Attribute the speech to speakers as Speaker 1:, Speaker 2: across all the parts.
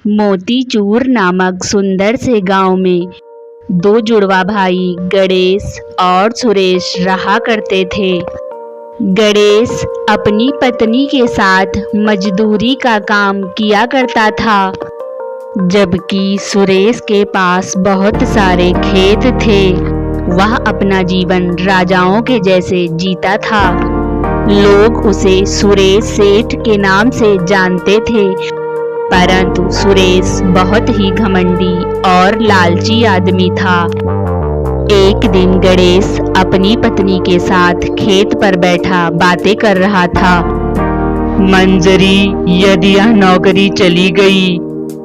Speaker 1: मोतीचूर नामक सुंदर से गांव में दो जुड़वा भाई गणेश और सुरेश रहा करते थे। गणेश अपनी पत्नी के साथ मजदूरी का काम किया करता था, जबकि सुरेश के पास बहुत सारे खेत थे। वह अपना जीवन राजाओं के जैसे जीता था। लोग उसे सुरेश सेठ के नाम से जानते थे, परंतु सुरेश बहुत ही घमंडी और लालची आदमी था। एक दिन गणेश अपनी पत्नी के साथ खेत पर बैठा बातें कर रहा था।
Speaker 2: मंजरी, यदि यह नौकरी चली गई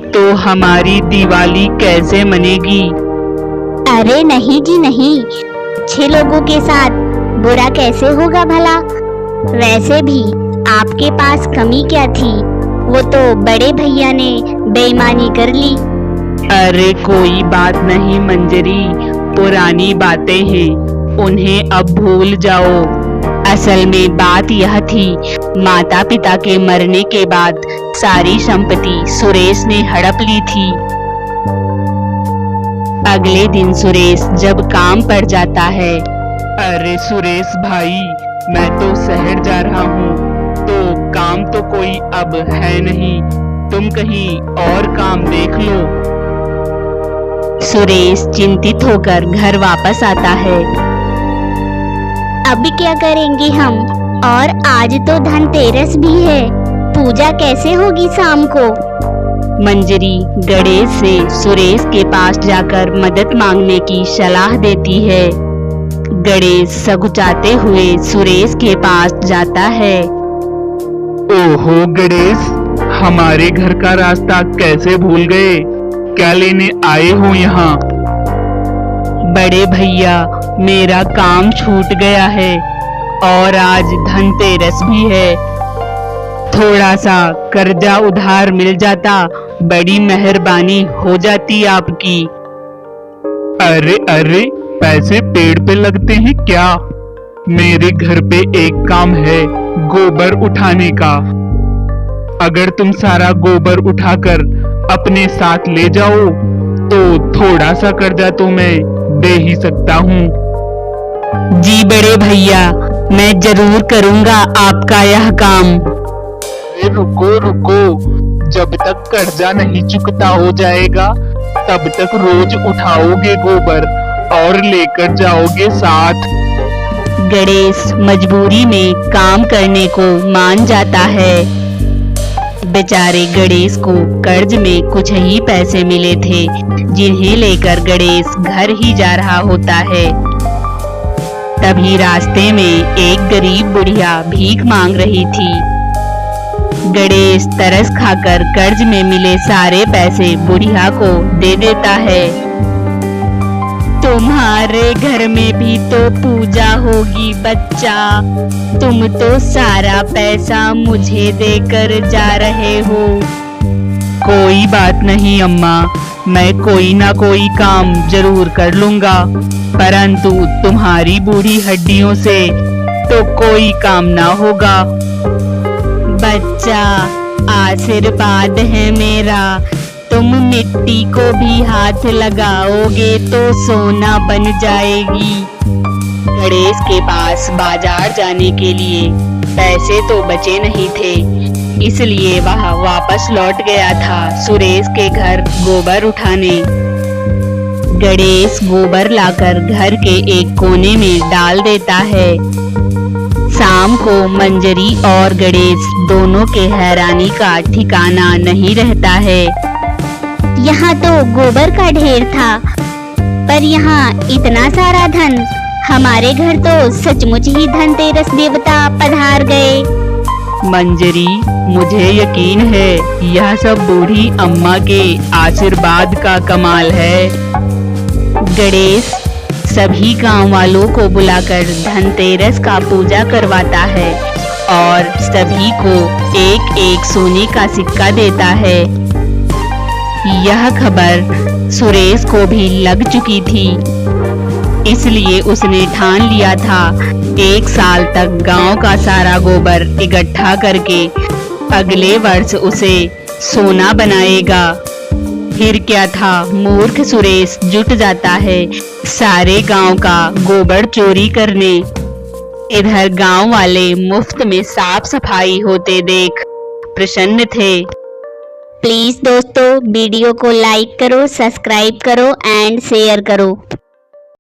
Speaker 2: तो हमारी दिवाली कैसे मनेगी?
Speaker 3: अरे नहीं जी नहीं, अच्छे लोगों के साथ बुरा कैसे होगा भला? वैसे भी आपके पास कमी क्या थी? वो तो बड़े भैया ने बेईमानी कर ली।
Speaker 2: अरे कोई बात नहीं मंजरी, पुरानी बातें हैं, उन्हें अब भूल जाओ।
Speaker 1: असल में बात यह थी, माता पिता के मरने के बाद सारी संपत्ति सुरेश ने हड़प ली थी। अगले दिन सुरेश जब काम पर जाता है।
Speaker 2: अरे सुरेश भाई, मैं तो शहर जा रहा हूँ, तो काम तो कोई अब है नहीं, तुम कहीं और काम देख लो।
Speaker 1: सुरेश चिंतित होकर घर वापस आता है।
Speaker 3: अब क्या करेंगे हम? और आज तो धनतेरस भी है, पूजा कैसे होगी शाम को?
Speaker 1: मंजरी गणेश से सुरेश के पास जाकर मदद मांगने की सलाह देती है। गणेश सकुचाते हुए सुरेश के पास जाता है।
Speaker 2: ओहो गणेश, हमारे घर का रास्ता कैसे भूल गए? क्या लेने आए हो यहाँ?
Speaker 1: बड़े भैया, मेरा काम छूट गया है और आज धनतेरस भी है। थोड़ा सा कर्जा उधार मिल जाता, बड़ी मेहरबानी हो जाती आपकी।
Speaker 2: अरे अरे, पैसे पेड़ पे लगते हैं क्या? मेरे घर पे एक काम है, गोबर उठाने का। अगर तुम सारा गोबर उठाकर अपने साथ ले जाओ तो थोड़ा सा कर्जा तो मैं दे ही सकता हूँ।
Speaker 1: जी बड़े भैया, मैं जरूर करूँगा आपका यह काम।
Speaker 2: रुको रुको, जब तक कर्जा नहीं चुकता हो जाएगा तब तक रोज उठाओगे गोबर और लेकर जाओगे साथ।
Speaker 1: गणेश मजबूरी में काम करने को मान जाता है। बेचारे गणेश को कर्ज में कुछ ही पैसे मिले थे, जिन्हें लेकर गणेश घर ही जा रहा होता है। तभी रास्ते में एक गरीब बुढ़िया भीख मांग रही थी। गणेश तरस खाकर कर्ज में मिले सारे पैसे बुढ़िया को दे देता है। तुम्हारे घर में भी तो पूजा होगी बच्चा, तुम तो सारा पैसा मुझे देकर जा रहे हो।
Speaker 2: कोई बात नहीं अम्मा, मैं कोई ना कोई काम जरूर कर लूंगा, परंतु तुम्हारी बूढ़ी हड्डियों से तो कोई काम ना होगा।
Speaker 1: बच्चा, आशीर्वाद है मेरा, तुम मिट्टी को भी हाथ लगाओगे तो सोना बन जाएगी। गणेश के पास बाजार जाने के लिए पैसे तो बचे नहीं थे, इसलिए वह वापस लौट गया था सुरेश के घर गोबर उठाने। गणेश गोबर लाकर घर के एक कोने में डाल देता है। शाम को मंजरी और गणेश दोनों के हैरानी का ठिकाना नहीं रहता है।
Speaker 3: यहाँ तो गोबर का ढेर था, पर यहाँ इतना सारा धन। हमारे घर तो सचमुच ही धनतेरस देवता पधार गए।
Speaker 2: मंजरी, मुझे यकीन है यह सब बूढ़ी अम्मा के आशीर्वाद का कमाल है।
Speaker 1: गणेश सभी गांव वालों को बुलाकर धनतेरस का पूजा करवाता है और सभी को एक एक सोने का सिक्का देता है। यह खबर सुरेश को भी लग चुकी थी, इसलिए उसने ठान लिया था 1 साल तक गांव का सारा गोबर इकट्ठा करके अगले वर्ष उसे सोना बनाएगा। फिर क्या था, मूर्ख सुरेश जुट जाता है सारे गांव का गोबर चोरी करने। इधर गांव वाले मुफ्त में साफ सफाई होते देख प्रसन्न थे।
Speaker 3: प्लीज दोस्तों वीडियो को लाइक करो, सब्सक्राइब करो एंड शेयर करो।